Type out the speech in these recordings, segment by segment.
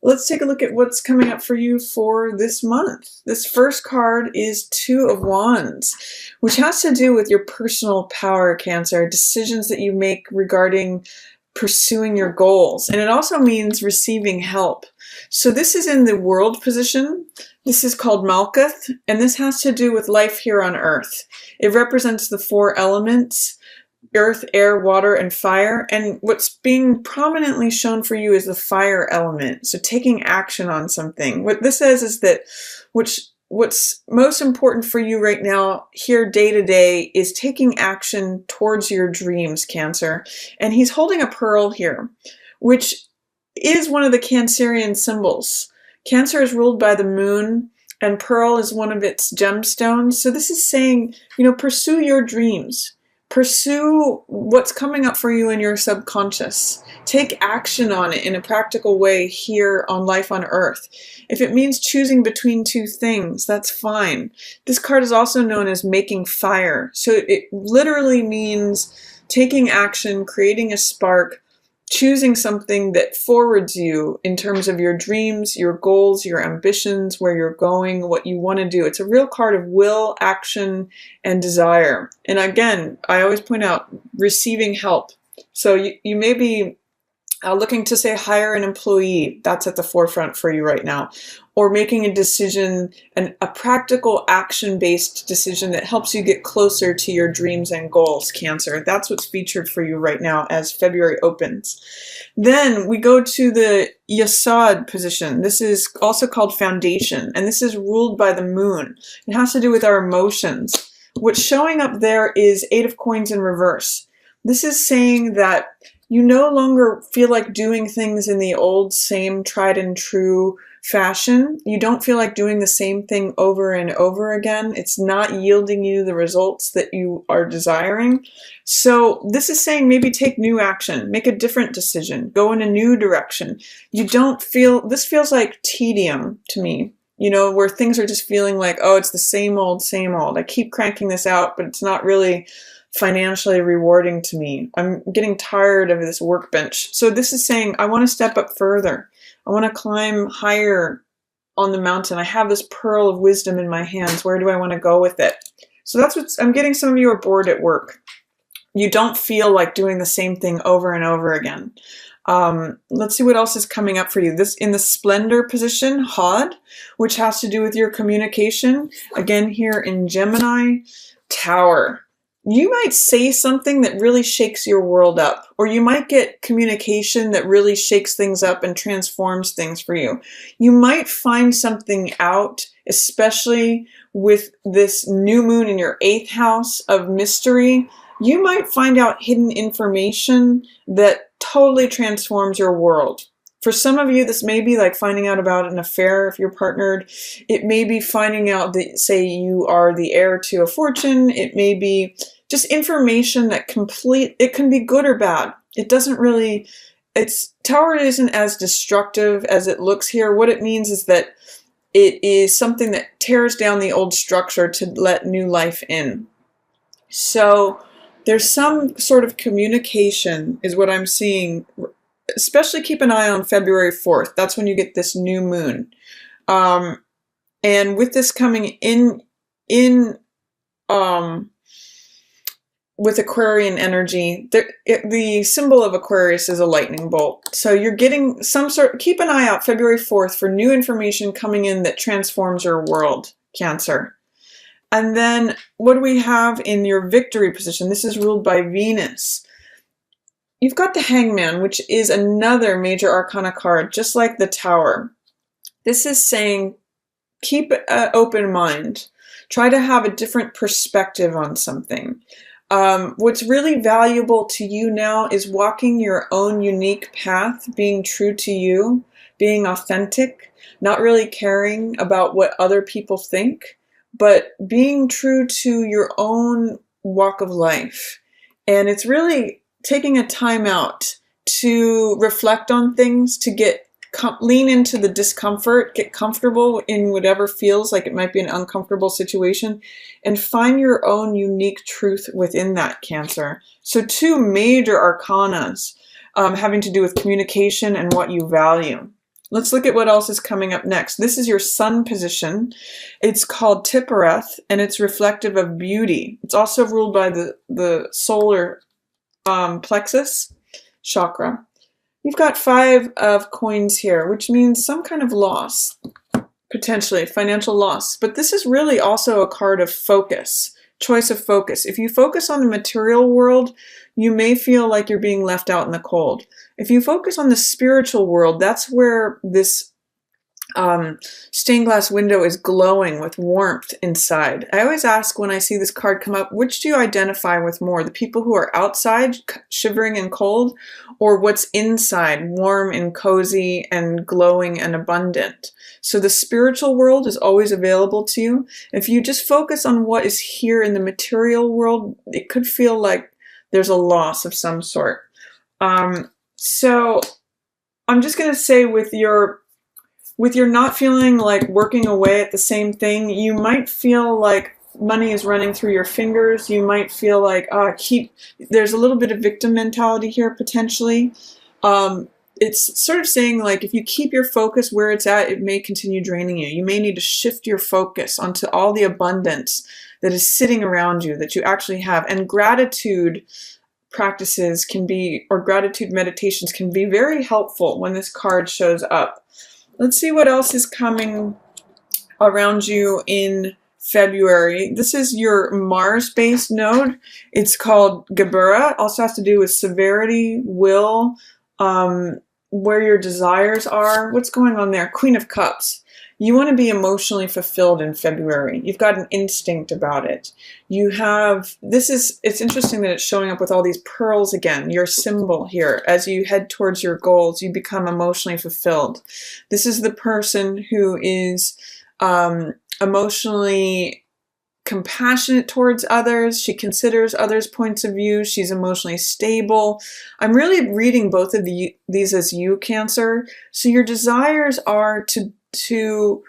Let's take a look at what's coming up for you for this month. This first card is Two of Wands, which has to do with your personal power, Cancer, decisions that you make regarding pursuing your goals. And it also means receiving help. So this is in the world position. This is called Malkuth, and this has to do with life here on Earth. It represents the four elements: earth, air, water, and fire. And what's being prominently shown for you is the fire element. So taking action on something. What this says is that what's most important for you right now, here day to day, is taking action towards your dreams, Cancer. And he's holding a pearl here, which is one of the Cancerian symbols. Cancer is ruled by the moon, and pearl is one of its gemstones. So this is saying, pursue your dreams. Pursue what's coming up for you in your subconscious. Take action on it in a practical way here on Life on Earth. If it means choosing between two things, that's fine. This card is also known as making fire. So it literally means taking action, creating a spark, choosing something that forwards you in terms of your dreams, your goals, your ambitions, where you're going, what you want to do. It's a real card of will, action, and desire. And again, I always point out receiving help. So you may be looking to, say, hire an employee. That's at the forefront for you right now. Or making a decision, a practical action-based decision that helps you get closer to your dreams and goals, Cancer. That's what's featured for you right now as February opens. Then we go to the Yesod position. This is also called foundation, and this is ruled by the moon. It has to do with our emotions. What's showing up there is Eight of Coins in reverse. This is saying that you no longer feel like doing things in the old, same, tried and true fashion. You don't feel like doing the same thing over and over again. It's not yielding you the results that you are desiring. So this is saying maybe take new action, make a different decision, go in a new direction. This feels like tedium to me, where things are just feeling like, oh, it's the same old, same old. I keep cranking this out, but it's not really financially rewarding to me. I'm getting tired of this workbench. So this is saying I want to step up further. I want to climb higher on the mountain. I have this pearl of wisdom in my hands. Where do I want to go with it? So that's what I'm getting. Some of you are bored at work. You don't feel like doing the same thing over and over again. Let's see what else is coming up for you. This in the splendor position, Hod, which has to do with your communication. Again, here in Gemini, Tower. You might say something that really shakes your world up, or you might get communication that really shakes things up and transforms things for you. You might find something out, especially with this new moon in your 8th house of mystery. You might find out hidden information that totally transforms your world. For some of you, this may be like finding out about an affair if you're partnered. It may be finding out that, say, you are the heir to a fortune. It may be just information that it can be good or bad. It doesn't really, Tower isn't as destructive as it looks here. What it means is that it is something that tears down the old structure to let new life in. So there's some sort of communication is what I'm seeing. Especially keep an eye on February 4th. That's when you get this new moon. And with this coming in with Aquarian energy, the symbol of Aquarius is a lightning bolt. So you're getting keep an eye out February 4th for new information coming in that transforms your world, Cancer. And then what do we have in your victory position? This is ruled by Venus. You've got the Hangman, which is another major arcana card, just like the Tower. This is saying keep an open mind. Try to have a different perspective on something. What's really valuable to you now is walking your own unique path, being true to you, being authentic, not really caring about what other people think, but being true to your own walk of life. And it's really taking a time out to reflect on things, to lean into the discomfort, get comfortable in whatever feels like it might be an uncomfortable situation, and find your own unique truth within that, Cancer. So two major arcanas having to do with communication and what you value. Let's look at what else is coming up next. This is your sun position. It's called Tiphereth, and it's reflective of beauty. It's also ruled by the solar plexus chakra. You've got 5 of coins here, which means some kind of loss, potentially financial loss. But this is really also a card of focus, choice of focus. If you focus on the material world, you may feel like you're being left out in the cold. If you focus on the spiritual world, that's where this stained glass window is glowing with warmth inside. I always ask when I see this card come up, which do you identify with more? The people who are outside, shivering and cold, or what's inside, warm and cozy and glowing and abundant? So the spiritual world is always available to you. If you just focus on what is here in the material world, it could feel like there's a loss of some sort. So I'm just going to say with your not feeling like working away at the same thing, you might feel like money is running through your fingers. You might feel like there's a little bit of victim mentality here potentially. It's sort of saying like if you keep your focus where it's at, it may continue draining you. You may need to shift your focus onto all the abundance that is sitting around you that you actually have. And gratitude practices can be, or gratitude meditations can be very helpful when this card shows up. Let's see what else is coming around you in February. This is your Mars-based node. It's called Geburah. Also has to do with severity, will, where your desires are. What's going on there? Queen of Cups. You want to be emotionally fulfilled in February. You've got an instinct about it. It's interesting that it's showing up with all these pearls again, your symbol here. As you head towards your goals, you become emotionally fulfilled. This is the person who is emotionally compassionate towards others. She considers others' points of view. She's emotionally stable. I'm really reading both of these as you, Cancer. So your desires are to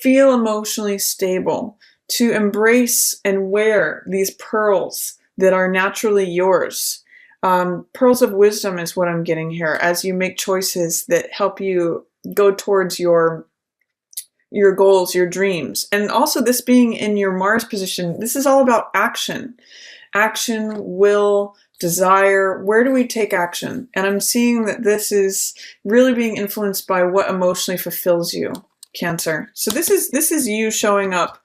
feel emotionally stable, to embrace and wear these pearls that are naturally yours. Pearls of wisdom is what I'm getting here as you make choices that help you go towards your goals, your dreams. And also this being in your Mars position, this is all about action. Action, will, desire. Where do we take action? And I'm seeing that this is really being influenced by what emotionally fulfills you, Cancer. So this is you showing up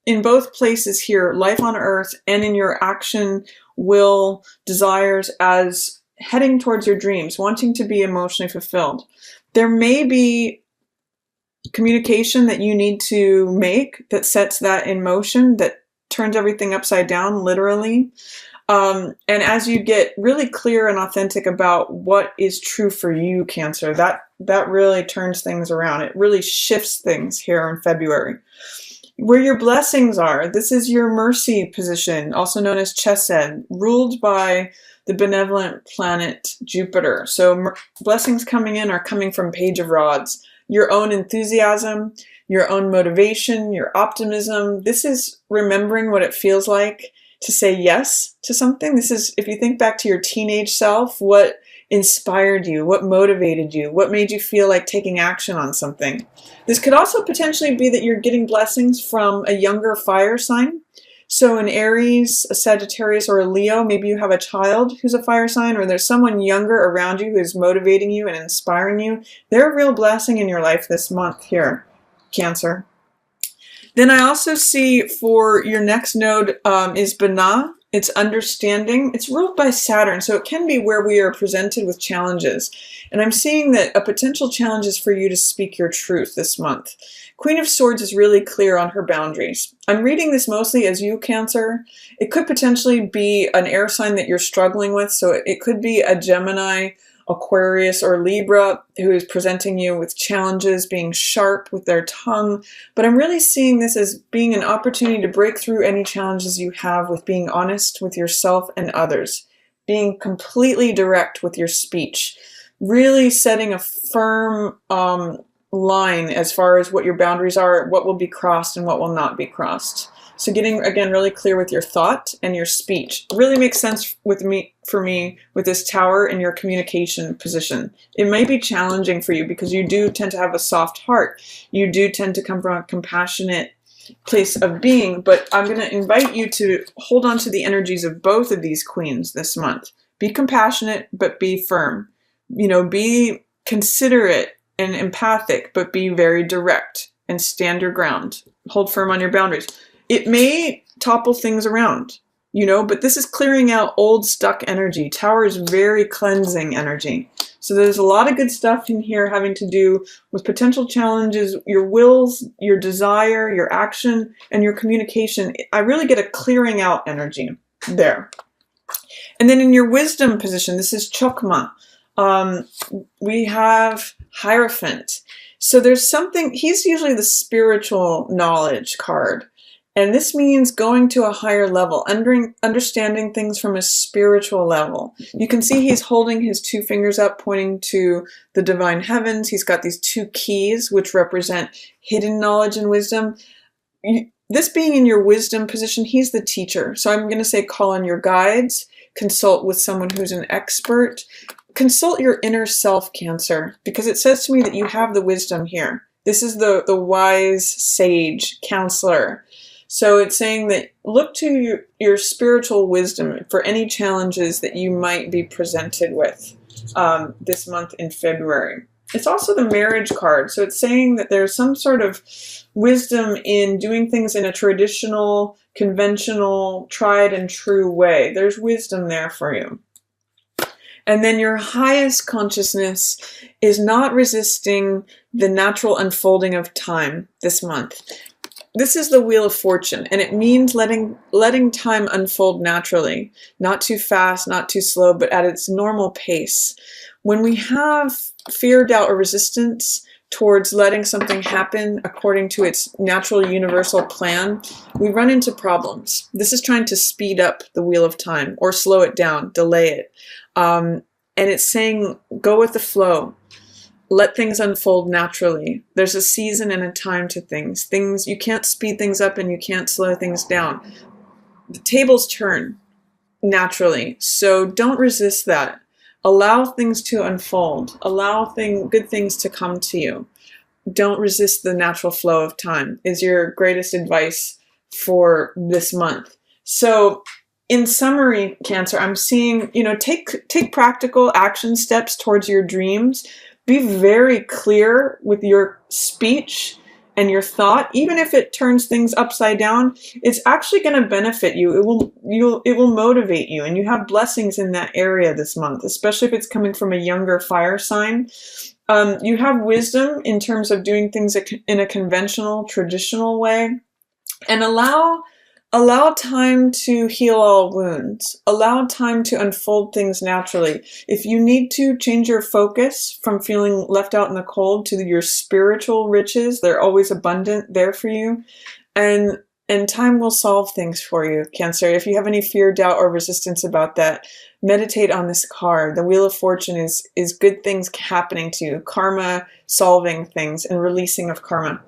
in both places here, life on earth and in your action, will, desires as heading towards your dreams, wanting to be emotionally fulfilled. There may be communication that you need to make that sets that in motion, that turns everything upside down, literally. And as you get really clear and authentic about what is true for you, Cancer, that really turns things around. It really shifts things here in February. Where your blessings are, this is your Mercy position, also known as Chesed, ruled by the benevolent planet Jupiter. So blessings coming in are coming from Page of Rods. Your own enthusiasm, your own motivation, your optimism. This is remembering what it feels like to say yes to something. This is, if you think back to your teenage self, what inspired you, what motivated you, what made you feel like taking action on something. This could also potentially be that you're getting blessings from a younger fire sign. So an Aries, a Sagittarius, or a Leo, maybe you have a child who's a fire sign, or there's someone younger around you who's motivating you and inspiring you. They're a real blessing in your life this month here, Cancer. Then I also see for your next node is Binah. It's understanding. It's ruled by Saturn, so it can be where we are presented with challenges. And I'm seeing that a potential challenge is for you to speak your truth this month. Queen of Swords is really clear on her boundaries. I'm reading this mostly as you, Cancer. It could potentially be an air sign that you're struggling with, so it could be a Gemini, Aquarius, or Libra who is presenting you with challenges, being sharp with their tongue. But I'm really seeing this as being an opportunity to break through any challenges you have with being honest with yourself and others, being completely direct with your speech, really setting a firm line as far as what your boundaries are, what will be crossed and what will not be crossed. So getting, again, really clear with your thought and your speech really makes sense for me with this Tower in your communication position. It might be challenging for you because you do tend to have a soft heart. You do tend to come from a compassionate place of being, but I'm going to invite you to hold on to the energies of both of these queens this month. Be compassionate, but be firm. Be considerate and empathic, but be very direct and stand your ground. Hold firm on your boundaries. It may topple things around, but this is clearing out old stuck energy. Tower is very cleansing energy. So there's a lot of good stuff in here having to do with potential challenges, your wills, your desire, your action, and your communication. I really get a clearing out energy there. And then in your wisdom position, this is Chokma. We have Hierophant. So there's something, he's usually the spiritual knowledge card. And this means going to a higher level, understanding things from a spiritual level. You can see he's holding his two fingers up, pointing to the divine heavens. He's got these two keys, which represent hidden knowledge and wisdom. This being in your wisdom position, he's the teacher. So I'm going to say call on your guides, consult with someone who's an expert. Consult your inner self, Cancer, because it says to me that you have the wisdom here. This is the wise sage counselor. So it's saying that look to your spiritual wisdom for any challenges that you might be presented with this month in February. It's also the marriage card. So it's saying that there's some sort of wisdom in doing things in a traditional, conventional, tried and true way. There's wisdom there for you. And then your highest consciousness is not resisting the natural unfolding of time this month. This is the Wheel of Fortune, and it means letting time unfold naturally, not too fast, not too slow, but at its normal pace. When we have fear, doubt, or resistance towards letting something happen according to its natural universal plan, we run into problems. This is trying to speed up the wheel of time or slow it down, delay it. And it's saying, go with the flow. Let things unfold naturally. There's a season and a time to things. You can't speed things up and you can't slow things down. The tables turn naturally. So don't resist that. Allow things to unfold. Allow good things to come to you. Don't resist the natural flow of time is your greatest advice for this month. So in summary, Cancer, I'm seeing, take practical action steps towards your dreams. Be very clear with your speech and your thought. Even if it turns things upside down, it's actually going to benefit you. It will motivate you, and you have blessings in that area this month, especially if it's coming from a younger fire sign. You have wisdom in terms of doing things in a conventional, traditional way, and allow time to heal all wounds. Allow time to unfold things naturally. If you need to change your focus from feeling left out in the cold to your spiritual riches, they're always abundant there for you. And time will solve things for you, Cancer. If you have any fear, doubt, or resistance about that, meditate on this card. The Wheel of Fortune is good things happening to you, karma, solving things, and releasing of karma.